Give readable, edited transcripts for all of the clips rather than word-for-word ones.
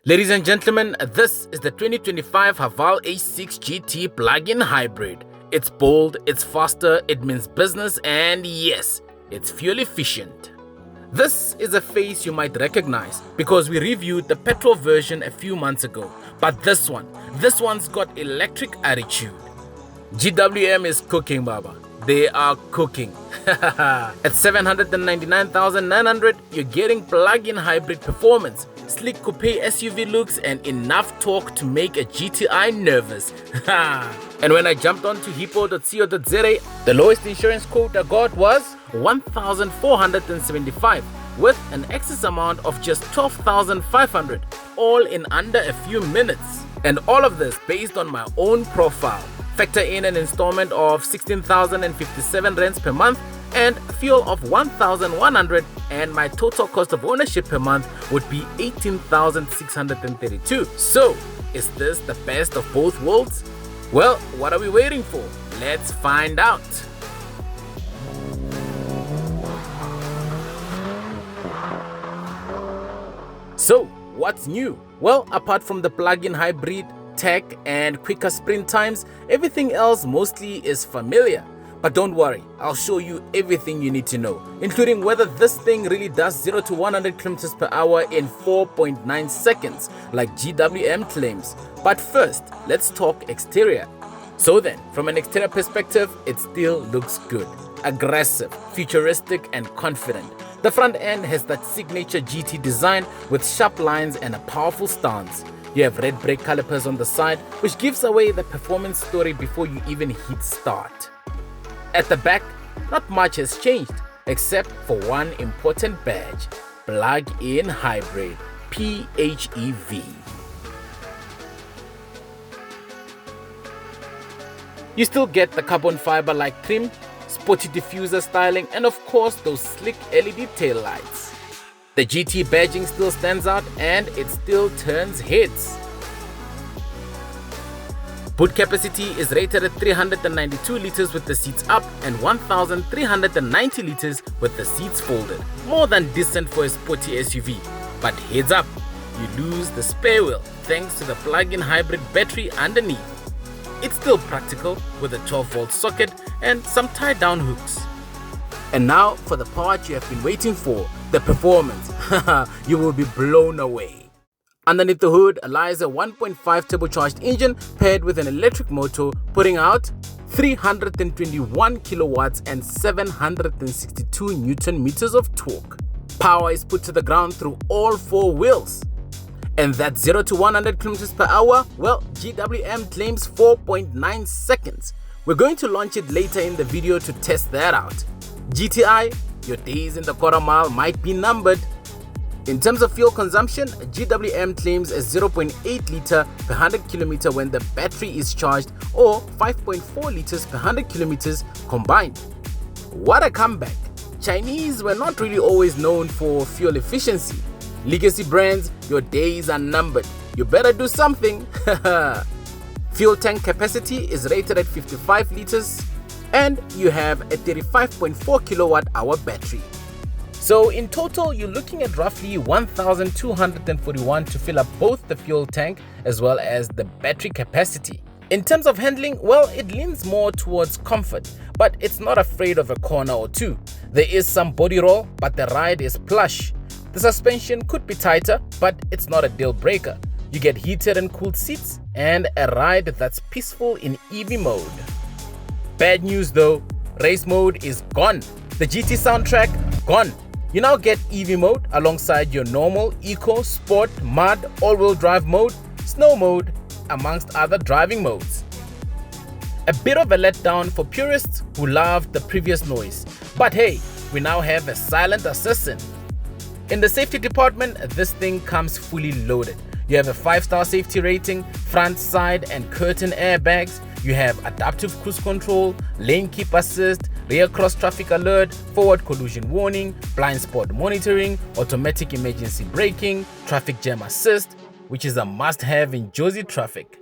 Ladies and gentlemen, this is the 2025 Haval H6 GT plug-in hybrid. It's bold, it's faster, it means business, and yes, it's fuel efficient. This is a face you might recognize because we reviewed the petrol version a few months ago. But this one's got electric attitude. GWM is cooking, Baba. They are cooking. At 799,900, you're getting plug-in hybrid performance, sleek coupe SUV looks, and enough torque to make a GTI nervous. And when I jumped onto hippo.co.za, the lowest insurance quote I got was 1,475 with an excess amount of just 12,500, all in under a few minutes. And all of this based on my own profile. Factor in an installment of 16,057 rands per month and fuel of 1,100, and my total cost of ownership per month would be 18,632. So, is this the best of both worlds? Well, what are we waiting for? Let's find out. So, what's new? Well, apart from the plug-in hybrid, tech, and quicker sprint times, everything else mostly is familiar. But don't worry, I'll show you everything you need to know, including whether this thing really does 0 to 100 km per hour in 4.9 seconds, like GWM claims. But first, let's talk exterior. So then, from an exterior perspective, it still looks good. Aggressive, futuristic, and confident. The front end has that signature GT design with sharp lines and a powerful stance. You have red brake calipers on the side, which gives away the performance story before you even hit start. At the back, not much has changed, except for one important badge: plug-in hybrid, PHEV. You still get the carbon fiber-like trim, sporty diffuser styling, and of course those slick LED taillights. The GT badging still stands out and it still turns heads. Boot capacity is rated at 392 liters with the seats up and 1,390 liters with the seats folded. More than decent for a sporty SUV. But heads up, you lose the spare wheel thanks to the plug-in hybrid battery underneath. It's still practical with a 12-volt socket and some tie-down hooks. And now for the part you have been waiting for, the performance. You will be blown away. Underneath the hood lies a 1.5 turbocharged engine paired with an electric motor, putting out 321 kilowatts and 762 newton meters of torque. Power is put to the ground through all four wheels. And that 0 to 100 km per hour, well, GWM claims 4.9 seconds. We're going to launch it later in the video to test that out. GTI, your days in the quarter mile might be numbered. In terms of fuel consumption, GWM claims a 0.8 liter per 100 km when the battery is charged, or 5.4 liters per 100 km combined. What a comeback! Chinese were not really always known for fuel efficiency. Legacy brands, your days are numbered. You better do something. Fuel tank capacity is rated at 55 liters and you have a 35.4 kilowatt hour battery. So in total, you're looking at roughly 1,241 to fill up both the fuel tank as well as the battery capacity. In terms of handling, well, it leans more towards comfort, but it's not afraid of a corner or two. There is some body roll, but the ride is plush. The suspension could be tighter, but it's not a deal breaker. You get heated and cooled seats and a ride that's peaceful in EV mode. Bad news though, race mode is gone. The GT soundtrack, gone. You now get EV mode alongside your normal, eco, sport, mud, all-wheel drive mode, snow mode, amongst other driving modes. A bit of a letdown for purists who loved the previous noise. But hey, we now have a silent assassin. In the safety department, this thing comes fully loaded. You have a 5-star safety rating, front, side, and curtain airbags. You have adaptive cruise control, lane keep assist, rear cross traffic alert, forward collision warning, blind spot monitoring, automatic emergency braking, traffic jam assist, which is a must-have in Jozi traffic.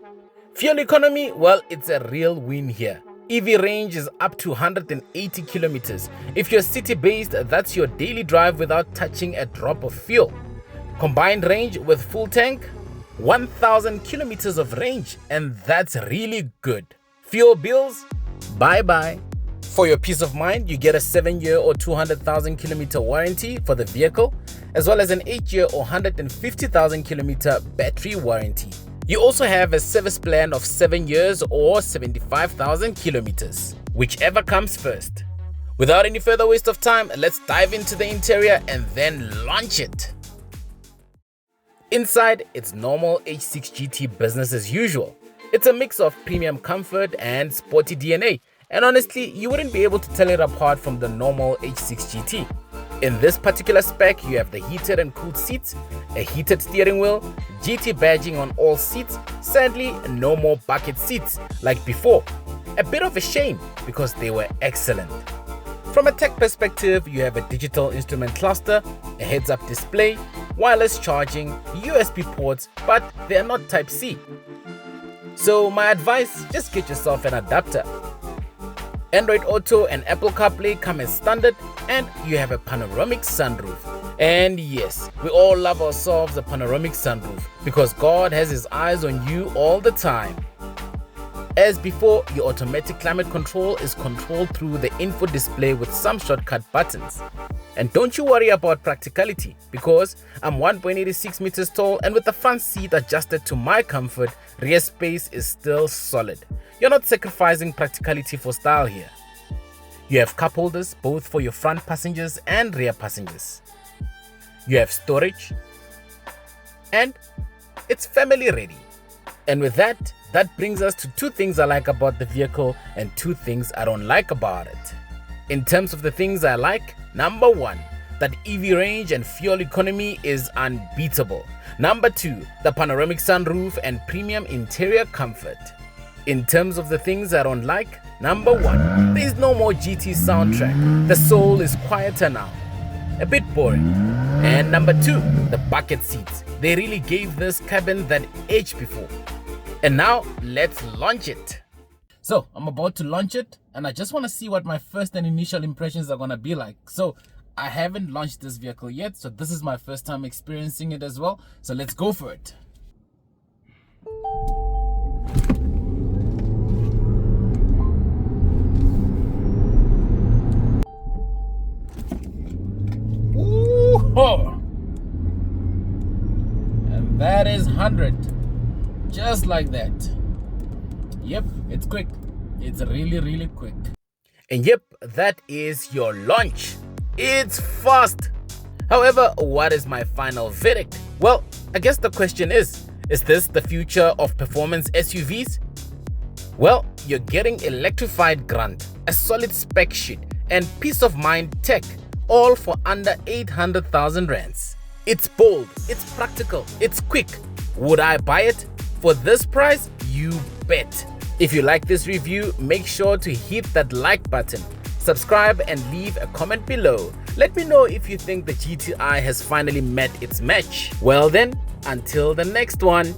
Fuel economy, well, it's a real win here. EV range is up to 180 kilometers. If you're city-based, that's your daily drive without touching a drop of fuel. Combined range with full tank, 1,000 kilometers of range, and that's really good. Fuel bills? Bye-bye. For your peace of mind, you get a 7-year or 200,000 kilometer warranty for the vehicle, as well as an 8-year or 150,000 kilometer battery warranty. You also have a service plan of 7 years or 75,000 kilometers, whichever comes first. Without any further waste of time, let's dive into the interior and then launch it. Inside, it's normal H6 GT business as usual. It's a mix of premium comfort and sporty DNA, and honestly, you wouldn't be able to tell it apart from the normal H6 GT. In this particular spec, you have the heated and cooled seats, a heated steering wheel, GT badging on all seats. Sadly, no more bucket seats like before. A bit of a shame because they were excellent. From a tech perspective, you have a digital instrument cluster, a heads-up display, wireless charging, USB ports, but they are not Type-C. So my advice, just get yourself an adapter. Android Auto and Apple CarPlay come as standard, and you have a panoramic sunroof. And yes, we all love ourselves a panoramic sunroof because God has his eyes on you all the time. As before, your automatic climate control is controlled through the info display with some shortcut buttons. And don't you worry about practicality because I'm 1.86 meters tall, and with the front seat adjusted to my comfort, rear space is still solid. You're not sacrificing practicality for style here. You have cup holders both for your front passengers and rear passengers. You have storage, and it's family ready. And with that brings us to 2 things I like about the vehicle and 2 things I don't like about it. In terms of the things I like, number 1, that EV range and fuel economy is unbeatable. Number 2, the panoramic sunroof and premium interior comfort. In terms of the things I don't like, number 1, there is no more GT soundtrack. The soul is quieter now. A bit boring. And number 2, the bucket seats. They really gave this cabin that edge before. And now let's launch it. So I'm about to launch it, and I just want to see what my first and initial impressions are going to be like. So I haven't launched this vehicle yet, so this is my first time experiencing it as well. So let's go for it. Ooh-ho! And that is 100. Just like that. Yep, it's quick. It's really quick. And yep, that is your launch. It's fast. However, what is my final verdict? Well, I guess the question is this the future of performance SUVs? Well, you're getting electrified grunt, a solid spec sheet, and peace of mind tech, all for under 800,000 rands. It's bold, it's practical, it's quick. Would I buy it? For this price, you bet. If you like this review, make sure to hit that like button, subscribe, and leave a comment below. Let me know if you think the GTI has finally met its match. Well then, until the next one.